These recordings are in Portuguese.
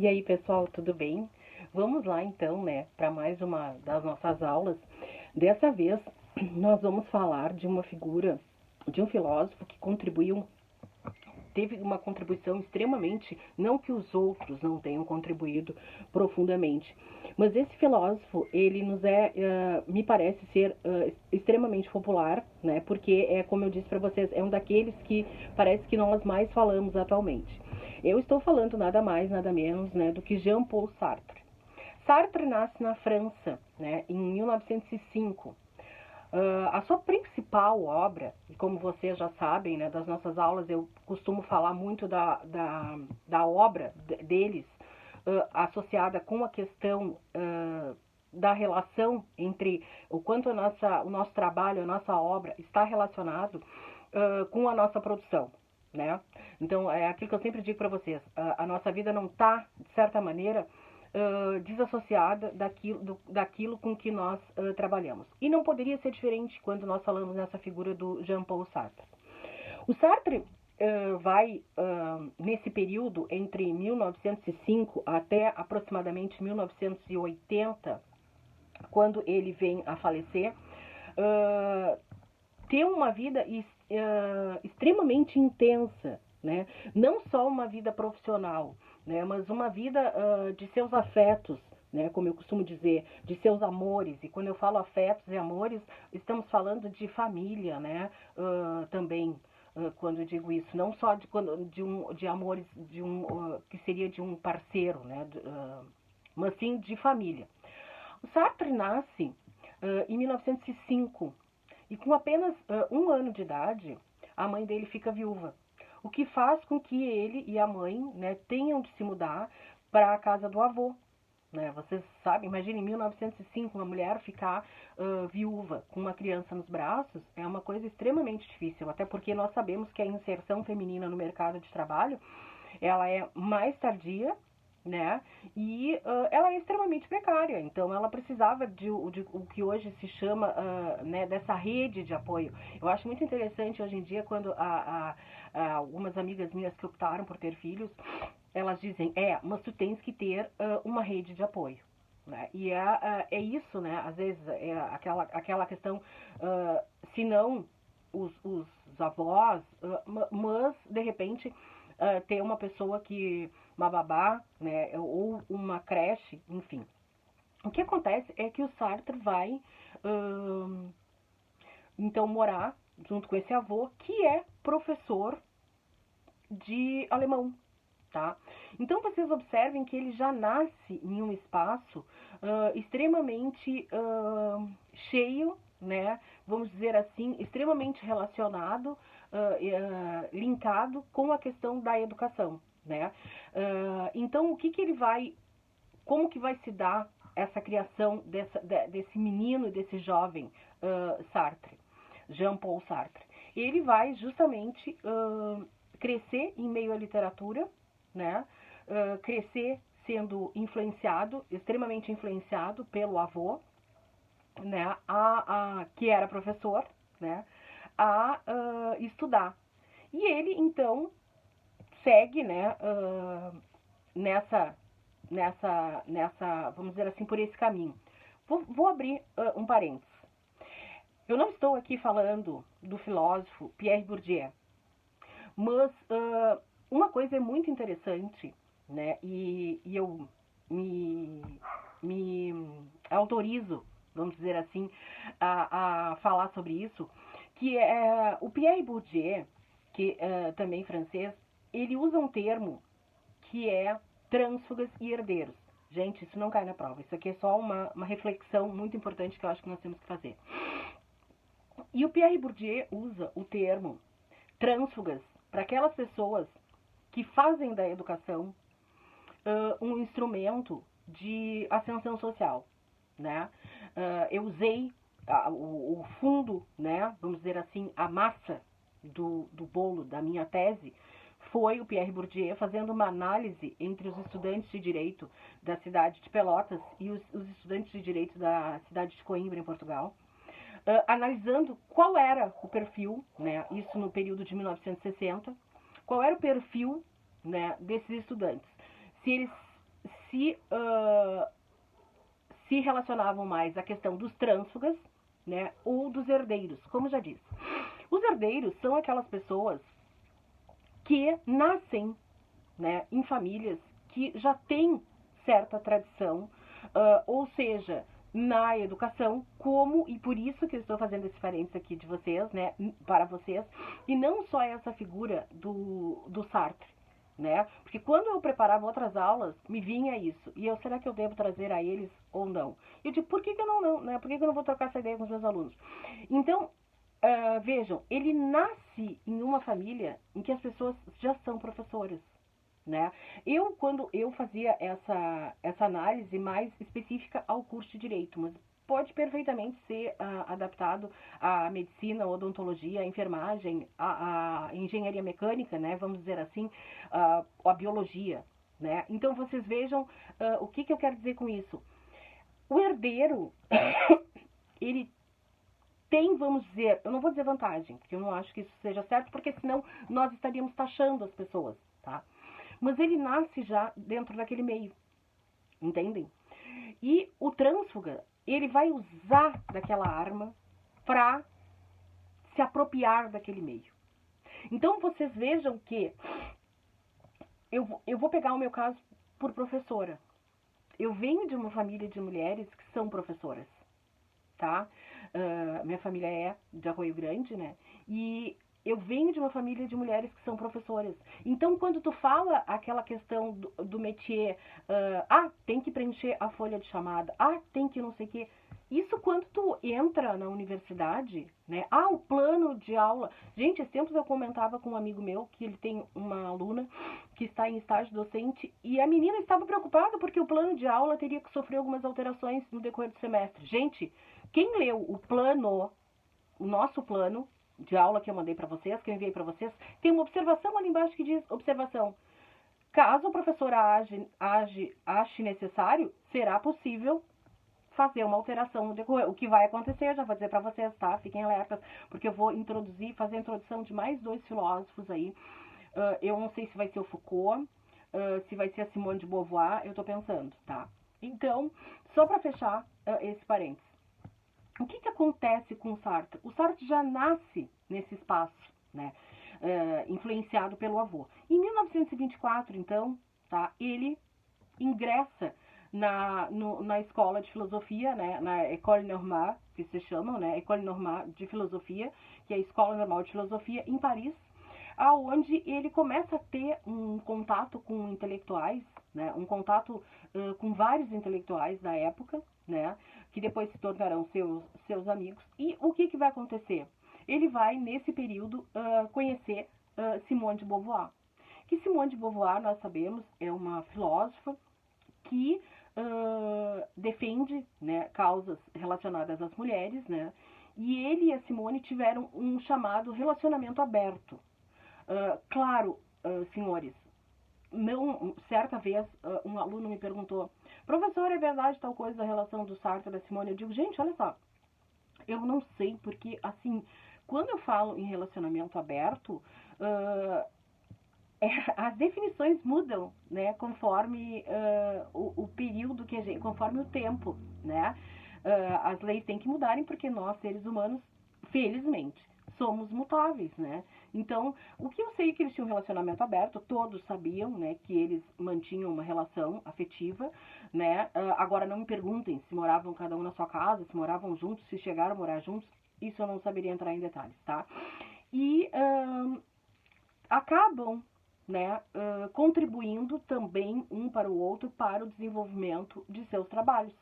E aí, pessoal, tudo bem? Vamos lá então, né, para mais uma das nossas aulas. Dessa vez, nós vamos falar de uma figura, de um filósofo que teve uma contribuição extremamente, não que os outros não tenham contribuído profundamente, mas esse filósofo, ele me parece ser extremamente popular, né, porque como eu disse para vocês, é um daqueles que parece que nós mais falamos atualmente. Eu estou falando nada mais, nada menos, né, do que Jean-Paul Sartre. Sartre nasce na França, né, em 1905. A sua principal obra, e como vocês já sabem, né, das nossas aulas, eu costumo falar muito da obra deles, associada com a questão da relação entre o quanto o nosso trabalho, a nossa obra está relacionado com a nossa produção. Né? Então, é aquilo que eu sempre digo para vocês, a nossa vida não está, de certa maneira, desassociada daquilo com que nós trabalhamos. E não poderia ser diferente quando nós falamos nessa figura do Jean-Paul Sartre. O Sartre vai, nesse período, entre 1905 até aproximadamente 1980, quando ele vem a falecer, ter uma vida extremamente intensa, né? Não só uma vida profissional, né? Mas uma vida de seus afetos, né? Como eu costumo dizer, de seus amores. E quando eu falo afetos e amores, estamos falando de família, né? Também, quando eu digo isso, não só de amores que seria de um parceiro, né? Mas sim de família. O Sartre nasce em 1905 e com apenas 1 ano de idade, a mãe dele fica viúva. O que faz com que ele e a mãe, né, tenham de se mudar para a casa do avô. Né? Vocês sabem, imagine em 1905 uma mulher ficar viúva com uma criança nos braços, é uma coisa extremamente difícil, até porque nós sabemos que a inserção feminina no mercado de trabalho, ela é mais tardia, né? E ela é extremamente precária, então ela precisava de o que hoje se chama né, dessa rede de apoio. Eu acho muito interessante hoje em dia quando algumas amigas minhas que optaram por ter filhos, elas dizem, mas tu tens que ter uma rede de apoio. Né? E é isso, né? Às vezes é aquela questão, se não os avós, mas de repente ter uma pessoa uma babá, né, ou uma creche, enfim. O que acontece é que o Sartre vai, então, morar junto com esse avô, que é professor de alemão. Tá? Então, vocês observem que ele já nasce em um espaço extremamente cheio, né? Vamos dizer assim, extremamente relacionado, linkado com a questão da educação. Né? Então, como que vai se dar essa criação desse menino, desse jovem Sartre, Jean-Paul Sartre? Ele vai justamente crescer em meio à literatura, né? Crescer sendo extremamente influenciado pelo avô, né? Que era professor, né? A estudar. E ele, então, segue, né? Vamos dizer assim, por esse caminho. Vou abrir um parênteses. Eu não estou aqui falando do filósofo Pierre Bourdieu, mas uma coisa é muito interessante, né? E eu me autorizo, vamos dizer assim, a falar sobre isso, que é o Pierre Bourdieu, que também francês, ele usa um termo que é trânsfugas e herdeiros. Gente, isso não cai na prova. Isso aqui é só uma reflexão muito importante que eu acho que nós temos que fazer. E o Pierre Bourdieu usa o termo trânsfugas para aquelas pessoas que fazem da educação um instrumento de ascensão social. Né? Eu usei o fundo, né, vamos dizer assim, a massa do bolo da minha tese, foi o Pierre Bourdieu fazendo uma análise entre os estudantes de direito da cidade de Pelotas e os estudantes de direito da cidade de Coimbra, em Portugal, analisando qual era o perfil, né, isso no período de 1960, qual era o perfil, né, desses estudantes. Se eles se relacionavam mais à questão dos trânsfugas, né, ou dos herdeiros, como já disse. Os herdeiros são aquelas pessoas que nascem, né, em famílias que já têm certa tradição, ou seja, na educação, como, e por isso que eu estou fazendo esse parênteses aqui de vocês, né, para vocês, e não só essa figura do Sartre, né, porque quando eu preparava outras aulas, me vinha isso, e eu, será que eu devo trazer a eles ou não? Eu digo, por que eu não, né, por que eu não vou trocar essa ideia com os meus alunos? Então, vejam, ele nasce em uma família em que as pessoas já são professoras, né? Quando eu fazia essa análise mais específica ao curso de Direito, mas pode perfeitamente ser adaptado à medicina, à odontologia, à enfermagem, à engenharia mecânica, né? Vamos dizer assim, à biologia, né? Então, vocês vejam o que eu quero dizer com isso. O herdeiro, ele tem, vamos dizer, eu não vou dizer vantagem, porque eu não acho que isso seja certo, porque senão nós estaríamos taxando as pessoas, tá? Mas ele nasce já dentro daquele meio, entendem? E o trânsfuga, ele vai usar daquela arma para se apropriar daquele meio. Então vocês vejam que eu vou pegar o meu caso por professora. Eu venho de uma família de mulheres que são professoras, tá? Minha família é de Arroio Grande, né? E eu venho de uma família de mulheres que são professoras. Então, quando tu fala aquela questão do métier, tem que preencher a folha de chamada, tem que não sei o quê. Isso quando tu entra na universidade, né? O plano de aula. Gente, esses tempos eu comentava com um amigo meu que ele tem uma aluna que está em estágio docente e a menina estava preocupada porque o plano de aula teria que sofrer algumas alterações no decorrer do semestre. Gente, quem leu o nosso plano de aula que eu mandei para vocês, que eu enviei para vocês, tem uma observação ali embaixo que diz, observação, caso a professora ache necessário, será possível fazer uma alteração no decorrer. O que vai acontecer, eu já vou dizer para vocês, tá? Fiquem alertas, porque eu vou fazer a introdução de mais 2 filósofos aí. Eu não sei se vai ser o Foucault, se vai ser a Simone de Beauvoir, eu tô pensando, tá? Então, só para fechar esse parênteses. O que acontece com o Sartre? O Sartre já nasce nesse espaço, né? Influenciado pelo avô. Em 1924, então, tá? Ele ingressa na escola de filosofia, né, na École Normale, que se chamam, né, École Normale de Filosofia, que é a Escola Normal de Filosofia, em Paris, aonde ele começa a ter um contato com intelectuais, né, um contato com vários intelectuais da época, né, que depois se tornarão seus amigos. E o que vai acontecer? Ele vai, nesse período, conhecer Simone de Beauvoir. Que Simone de Beauvoir, nós sabemos, é uma filósofa que defende, né, causas relacionadas às mulheres, né, e ele e a Simone tiveram um chamado relacionamento aberto. Claro, senhores, não, certa vez um aluno me perguntou, professor, é verdade tal coisa da relação do Sartre e da Simone? Eu digo, gente, olha só, eu não sei, porque assim, quando eu falo em relacionamento aberto, as definições mudam, né, conforme o período que a gente, conforme o tempo, né? As leis têm que mudarem porque nós, seres humanos, felizmente, somos mutáveis, né? Então, o que eu sei que eles tinham um relacionamento aberto, todos sabiam, né, que eles mantinham uma relação afetiva, né? Agora, não me perguntem se moravam cada um na sua casa, se moravam juntos, se chegaram a morar juntos, isso eu não saberia entrar em detalhes, tá? E acabam, né, contribuindo também um para o outro para o desenvolvimento de seus trabalhos,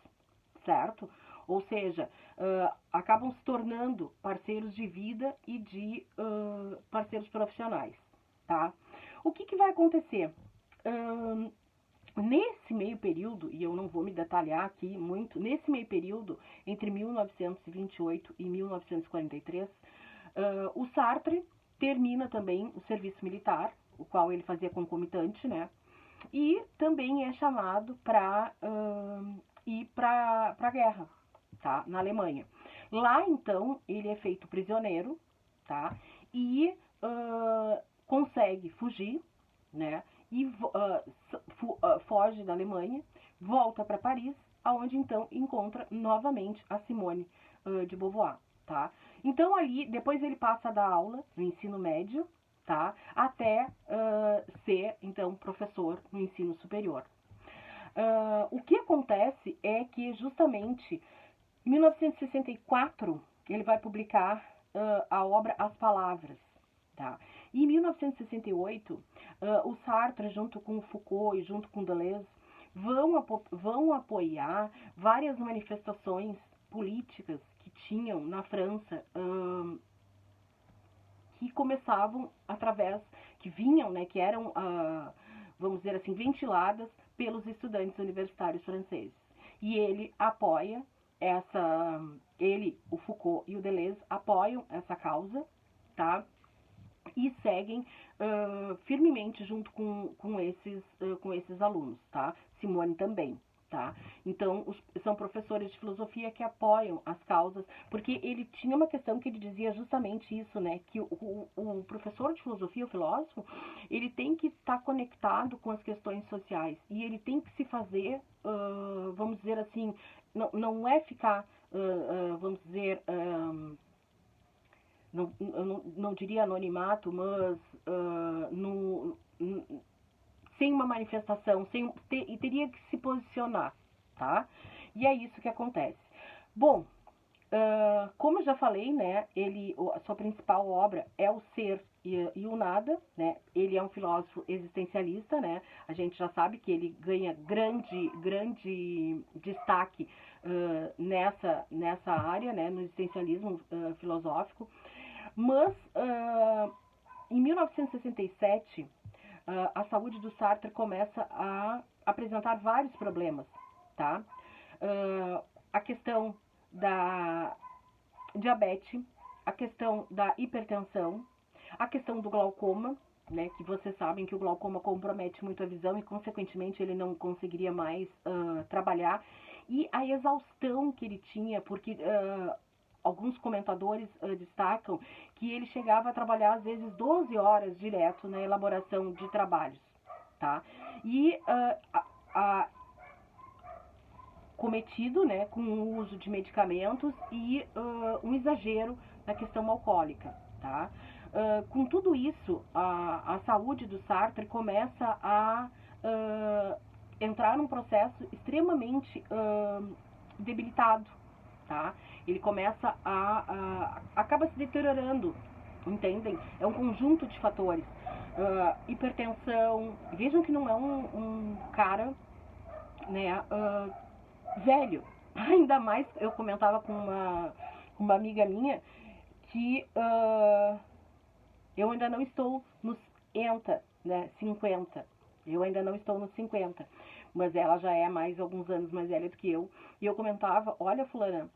certo? Ou seja, acabam se tornando parceiros de vida e de parceiros profissionais, tá? O que vai acontecer? Nesse meio período, e eu não vou me detalhar aqui muito, nesse meio período, entre 1928 e 1943, o Sartre termina também o serviço militar, o qual ele fazia concomitante, né? E também é chamado para ir para a guerra, tá? Na Alemanha. Lá, então, ele é feito prisioneiro, tá? E consegue fugir, né? E foge da Alemanha volta para Paris, aonde então encontra novamente a Simone de Beauvoir, tá? Então ali, depois ele passa a dar aula no ensino médio, tá? Até ser então professor no ensino superior. O que acontece é que justamente em 1964 ele vai publicar a obra As Palavras. Tá? E em 1968, o Sartre, junto com Foucault e junto com Deleuze, vão apoiar várias manifestações políticas que tinham na França, que começavam que vinham, né, que eram, vamos dizer assim, ventiladas pelos estudantes universitários franceses. E ele apoia o Foucault e o Deleuze apoiam essa causa, tá? E seguem firmemente junto com esses alunos, tá? Simone também, tá? Então, são professores de filosofia que apoiam as causas, porque ele tinha uma questão que ele dizia justamente isso, né? Que o professor de filosofia, o filósofo, ele tem que estar conectado com as questões sociais e ele tem que se fazer, vamos dizer assim, não é ficar, vamos dizer... não diria anonimato, mas sem uma manifestação, e teria que se posicionar, tá? E é isso que acontece. Bom, como eu já falei, né, a sua principal obra é o Ser e o Nada, né? Ele é um filósofo existencialista, né? A gente já sabe que ele ganha grande destaque nessa área, né, no existencialismo filosófico. Mas, em 1967, a saúde do Sartre começa a apresentar vários problemas, tá? A questão da diabetes, a questão da hipertensão, a questão do glaucoma, né, que vocês sabem que o glaucoma compromete muito a visão e, consequentemente, ele não conseguiria mais trabalhar, e a exaustão que ele tinha, porque alguns comentadores destacam que ele chegava a trabalhar, às vezes, 12 horas direto na elaboração de trabalhos, tá? E cometido, né, com o uso de medicamentos e um exagero na questão alcoólica, tá? Com tudo isso, a saúde do Sartre começa a entrar num processo extremamente debilitado, tá? Ele começa acaba se deteriorando, entendem? É um conjunto de fatores. Hipertensão, vejam que não é um cara, né, velho. Ainda mais, eu comentava com uma amiga minha que eu ainda não estou nos 50. Eu ainda não estou nos 50. Mas ela já é mais alguns anos mais velha do que eu. E eu comentava, olha, fulana,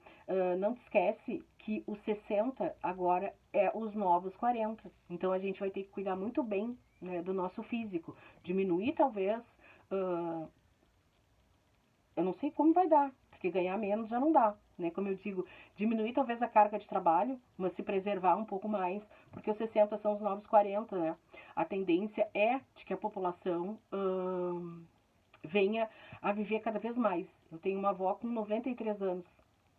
não te esquece que os 60 agora é os novos 40. Então a gente vai ter que cuidar muito bem, né, do nosso físico. Diminuir talvez... eu não sei como vai dar, porque ganhar menos já não dá, né? Como eu digo, diminuir talvez a carga de trabalho, mas se preservar um pouco mais, porque os 60 são os novos 40, né? A tendência é de que a população venha a viver cada vez mais. Eu tenho uma avó com 93 anos,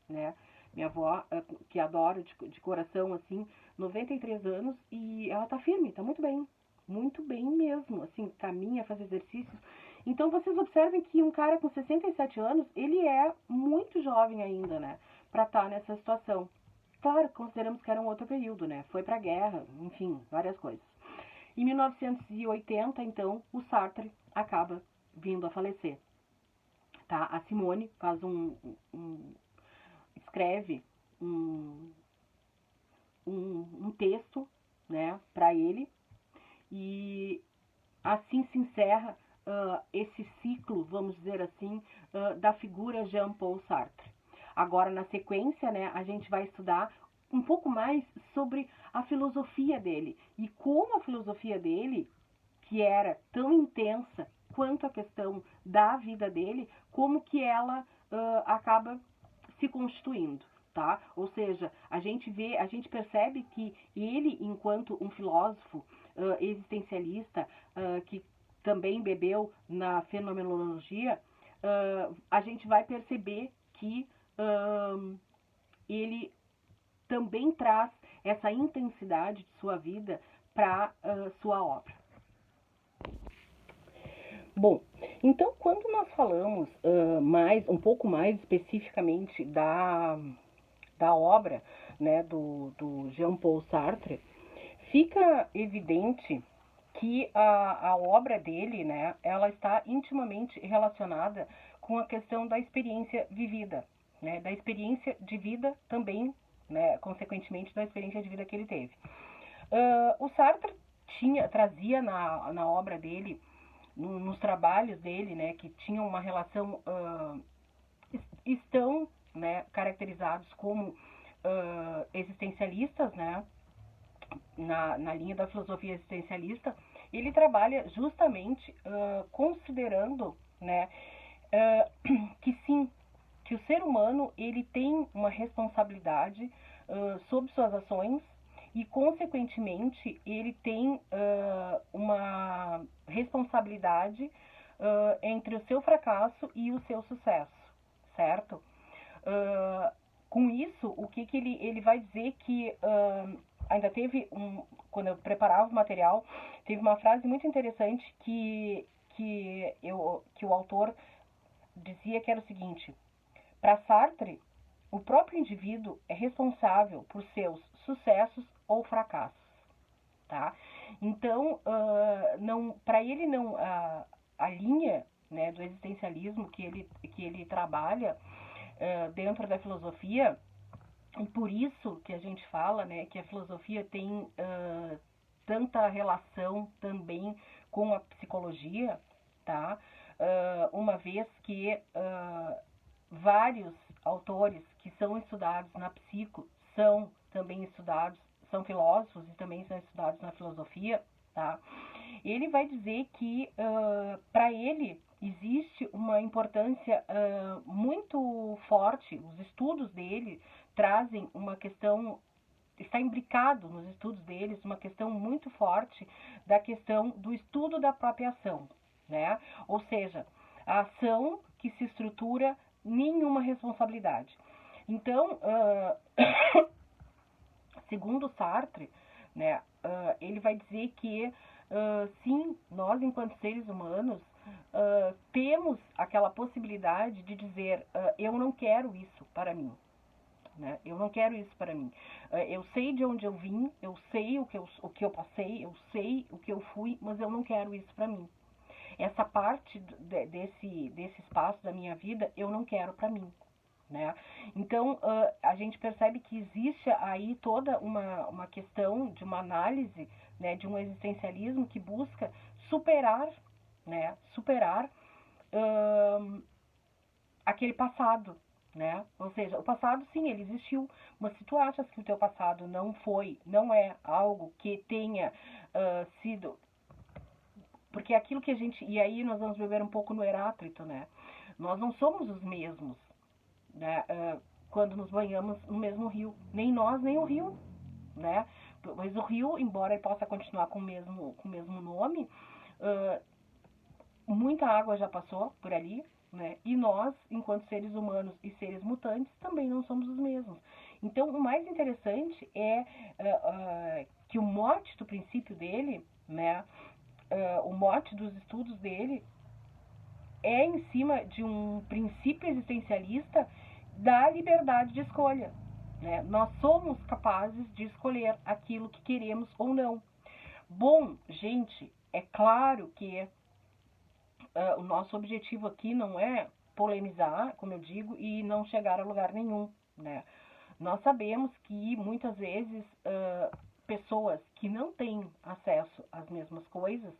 né? Minha avó, que adoro de coração, assim, 93 anos, e ela tá firme, tá muito bem mesmo, assim, caminha, faz exercícios. Então vocês observem que um cara com 67 anos, ele é muito jovem ainda, né, pra estar nessa situação. Claro, consideramos que era um outro período, né, foi pra guerra, enfim, várias coisas. Em 1980, então, o Sartre acaba vindo a falecer. Tá? A Simone faz escreve um texto, né, para ele, e assim se encerra esse ciclo, vamos dizer assim, da figura Jean-Paul Sartre. Agora, na sequência, né, a gente vai estudar um pouco mais sobre a filosofia dele e como a filosofia dele, que era tão intensa quanto a questão da vida dele, como que ela acaba se constituindo. Tá? Ou seja, a gente percebe que ele, enquanto um filósofo existencialista, que também bebeu na fenomenologia, a gente vai perceber que ele também traz essa intensidade de sua vida para sua obra. Bom, então quando nós falamos um pouco mais especificamente da obra, né, do Jean-Paul Sartre, fica evidente que a obra dele, né, ela está intimamente relacionada com a questão da experiência vivida, né, da experiência de vida também, né, consequentemente da experiência de vida que ele teve. O Sartre trazia na obra dele, nos trabalhos dele, né, que tinham uma relação, estão, né, caracterizados como existencialistas, né, na linha da filosofia existencialista. Ele trabalha justamente considerando, né, que sim, que o ser humano ele tem uma responsabilidade sobre suas ações e, consequentemente, ele tem uma responsabilidade entre o seu fracasso e o seu sucesso, certo? Com isso, o que ele vai dizer que ainda teve quando eu preparava o material, teve uma frase muito interessante que o autor dizia, que era o seguinte: para Sartre, o próprio indivíduo é responsável por seus sucessos ou fracassos, tá? Então, para ele não a linha, né, do existencialismo que ele trabalha dentro da filosofia, e por isso que a gente fala, né, que a filosofia tem tanta relação também com a psicologia, tá? Uma vez que vários autores que são estudados na psico são também estudados, são filósofos e também são estudados na filosofia, tá? Ele vai dizer que para ele existe uma importância muito forte, os estudos dele trazem uma questão, está imbricado nos estudos deles uma questão muito forte da questão do estudo da própria ação, né? Ou seja, a ação que se estrutura nenhuma responsabilidade. Então, segundo Sartre, né, ele vai dizer que sim, nós enquanto seres humanos temos aquela possibilidade de dizer eu não quero isso para mim, né? Eu não quero isso para mim. Eu sei de onde eu vim, eu sei o que eu passei, eu sei o que eu fui, mas eu não quero isso para mim. Essa parte desse espaço da minha vida eu não quero para mim, né? Então, a gente percebe que existe aí toda uma questão de uma análise, né, de um existencialismo que busca superar, né, aquele passado, né? Ou seja, o passado, sim, ele existiu, mas se tu achas que o teu passado não é algo que tenha sido... Porque aquilo que a gente... E aí nós vamos beber um pouco no Heráclito, né? Nós não somos os mesmos, né? Quando nos banhamos no mesmo rio. Nem nós, nem o rio, né? Mas o rio, embora ele possa continuar com o mesmo nome, muita água já passou por ali, né? E nós, enquanto seres humanos e seres mutantes, também não somos os mesmos. Então, o mais interessante é que o mote do princípio dele, né? O mote dos estudos dele é em cima de um princípio existencialista da liberdade de escolha, né? Nós somos capazes de escolher aquilo que queremos ou não. Bom, gente, é claro que o nosso objetivo aqui não é polemizar, como eu digo, e não chegar a lugar nenhum, né? Nós sabemos que muitas vezes pessoas que não têm acesso às mesmas coisas,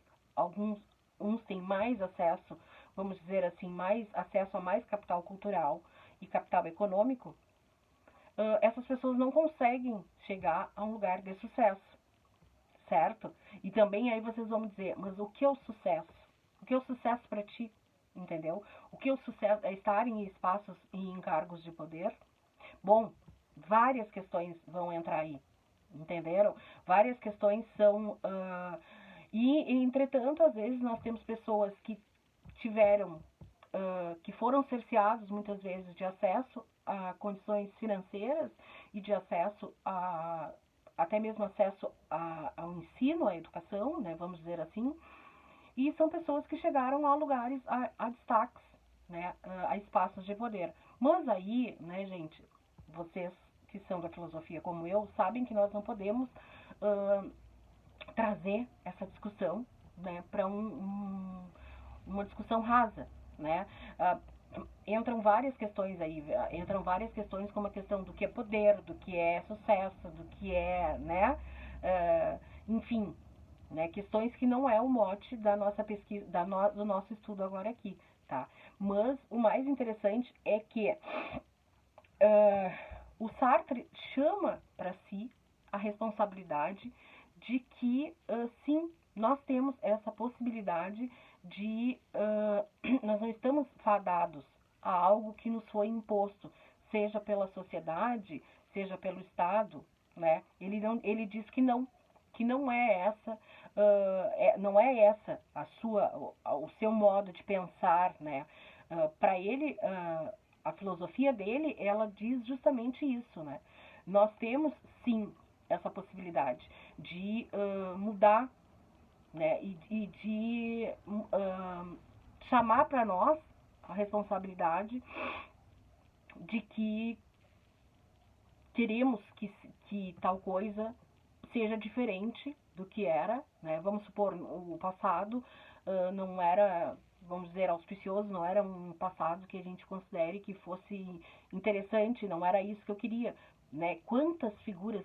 uns têm mais acesso, vamos dizer assim, mais acesso a mais capital cultural e capital econômico, essas pessoas não conseguem chegar a um lugar de sucesso, certo? E também aí vocês vão dizer, mas o que é o sucesso? O que é o sucesso para ti? Entendeu? O que é o sucesso? É estar em espaços e em cargos de poder? Bom, várias questões vão entrar aí, entenderam? Várias questões são... entretanto, às vezes nós temos pessoas que tiveram que foram cerceados muitas vezes de acesso a condições financeiras e de acesso a até mesmo acesso ao ensino, à educação, né, vamos dizer assim, e são pessoas que chegaram a lugares, a destaques, né, a espaços de poder. Mas aí, né, gente, vocês que são da filosofia como eu, sabem que nós não podemos trazer essa discussão, né, para uma discussão rasa, né? Entram várias questões aí, como a questão do que é poder, do que é sucesso, do que é, né, enfim, né, questões que não é o mote da nossa pesquisa, do nosso estudo agora aqui, tá? Mas o mais interessante é que o Sartre chama para si a responsabilidade de que, sim, nós temos essa possibilidade de... nós não estamos fadados a algo que nos foi imposto, seja pela sociedade, seja pelo Estado, né? Ele diz que não é essa, não é essa o seu modo de pensar, né? Para ele, a filosofia dele, ela diz justamente isso, né? Nós temos, sim, essa possibilidade de mudar, né? E de chamar para nós a responsabilidade de que queremos que tal coisa seja diferente do que era, né? Vamos supor, o passado não era, vamos dizer, auspicioso, não era um passado que a gente considere que fosse interessante, não era isso que eu queria, né? Quantas figuras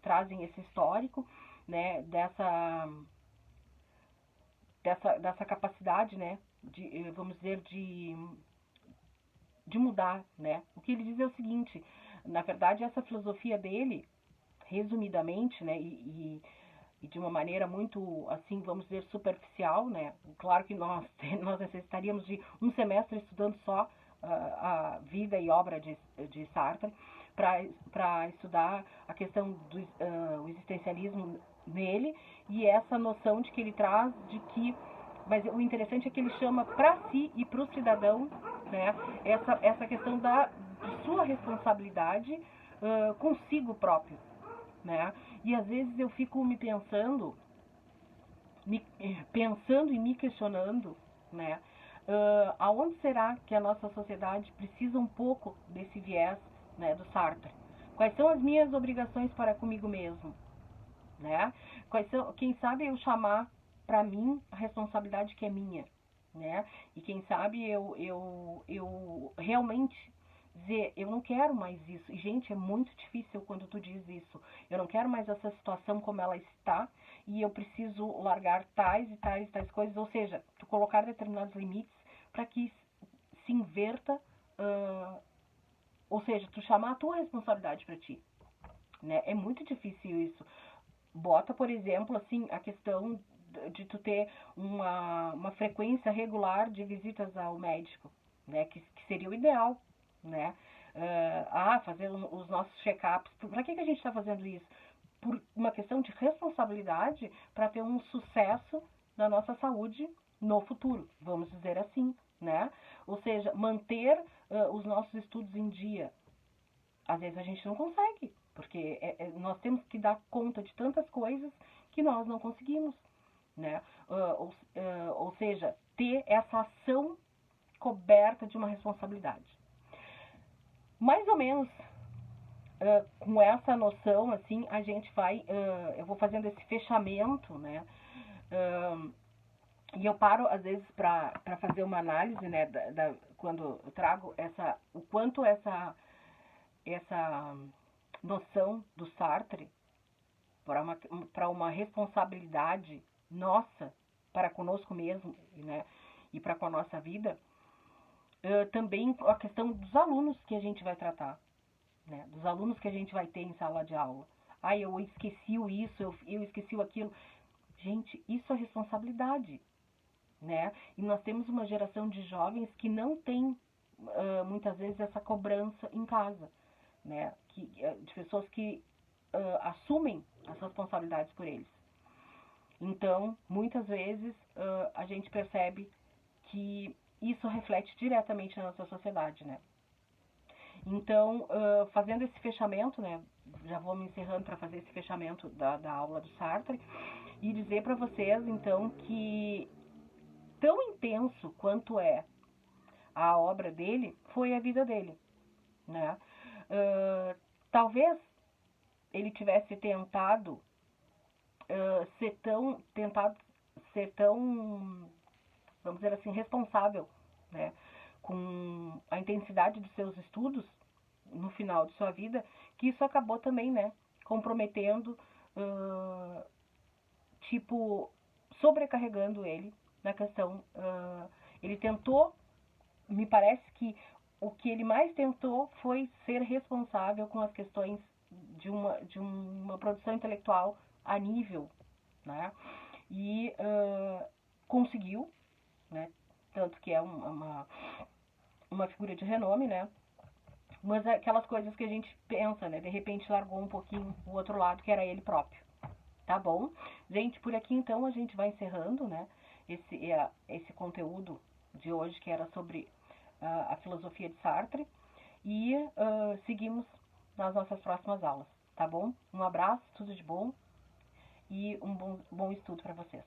trazem esse histórico, né? Dessa capacidade, né? Vamos dizer, de mudar, né? O que ele diz é o seguinte: na verdade, essa filosofia dele, resumidamente, né, e de uma maneira muito, assim, vamos dizer, superficial, né? Claro que nós necessitaríamos de um semestre estudando só a vida e obra de Sartre para estudar a questão do existencialismo nele e essa noção de que ele traz de que... Mas o interessante é que ele chama para si e para o cidadão, né, essa questão de sua responsabilidade consigo próprio, né? E às vezes eu fico pensando e me questionando, né? Aonde será que a nossa sociedade precisa um pouco desse viés, né, do Sartre? Quais são as minhas obrigações para comigo mesmo, né? Quem sabe eu chamar para mim a responsabilidade que é minha, né? E quem sabe eu realmente dizer, eu não quero mais isso. E, gente, é muito difícil quando tu diz isso. Eu não quero mais essa situação como ela está e eu preciso largar tais e tais e tais coisas. Ou seja, tu colocar determinados limites para que se inverta, ou seja, tu chamar a tua responsabilidade para ti, né? É muito difícil isso. Bota, por exemplo, assim, a questão de tu ter uma frequência regular de visitas ao médico, né? Que seria o ideal, né? Fazer os nossos check-ups. Para que a gente está fazendo isso? Por uma questão de responsabilidade para ter um sucesso na nossa saúde no futuro, vamos dizer assim, né? Ou seja, manter os nossos estudos em dia. Às vezes a gente não consegue, porque nós temos que dar conta de tantas coisas que nós não conseguimos, né? Ou seja, ter essa ação coberta de uma responsabilidade. Mais ou menos com essa noção, assim, a gente vai... eu vou fazendo esse fechamento, né? E eu paro, às vezes, para fazer uma análise, né? Quando eu trago o quanto essa noção do Sartre para uma responsabilidade nossa para conosco mesmo, né, e para com a nossa vida, também a questão dos alunos que a gente vai tratar, né, dos alunos que a gente vai ter em sala de aula. Eu esqueci isso, eu esqueci aquilo. Gente, isso é responsabilidade, né? E nós temos uma geração de jovens que não tem muitas vezes essa cobrança em casa, né? De pessoas que assumem as responsabilidades por eles. Então, muitas vezes a gente percebe que isso reflete diretamente na nossa sociedade, né? Então, fazendo esse fechamento, né, já vou me encerrando para fazer esse fechamento da aula do Sartre, e dizer para vocês, então, que tão intenso quanto é a obra dele, foi a vida dele, né? Talvez ele tivesse tentado ser tão, vamos dizer assim, responsável, né, com a intensidade dos seus estudos no final de sua vida, que isso acabou também, né, comprometendo, tipo, sobrecarregando ele na questão. Ele tentou, me parece que o que ele mais tentou foi ser responsável com as questões de uma produção intelectual a nível, né? E conseguiu, né? Tanto que é uma figura de renome, né? Mas é aquelas coisas que a gente pensa, né? De repente largou um pouquinho o outro lado, que era ele próprio. Tá bom? Gente, por aqui então a gente vai encerrando, né? Esse conteúdo de hoje, que era sobre a filosofia de Sartre. E seguimos nas nossas próximas aulas, tá bom? Um abraço, tudo de bom e um bom estudo para vocês.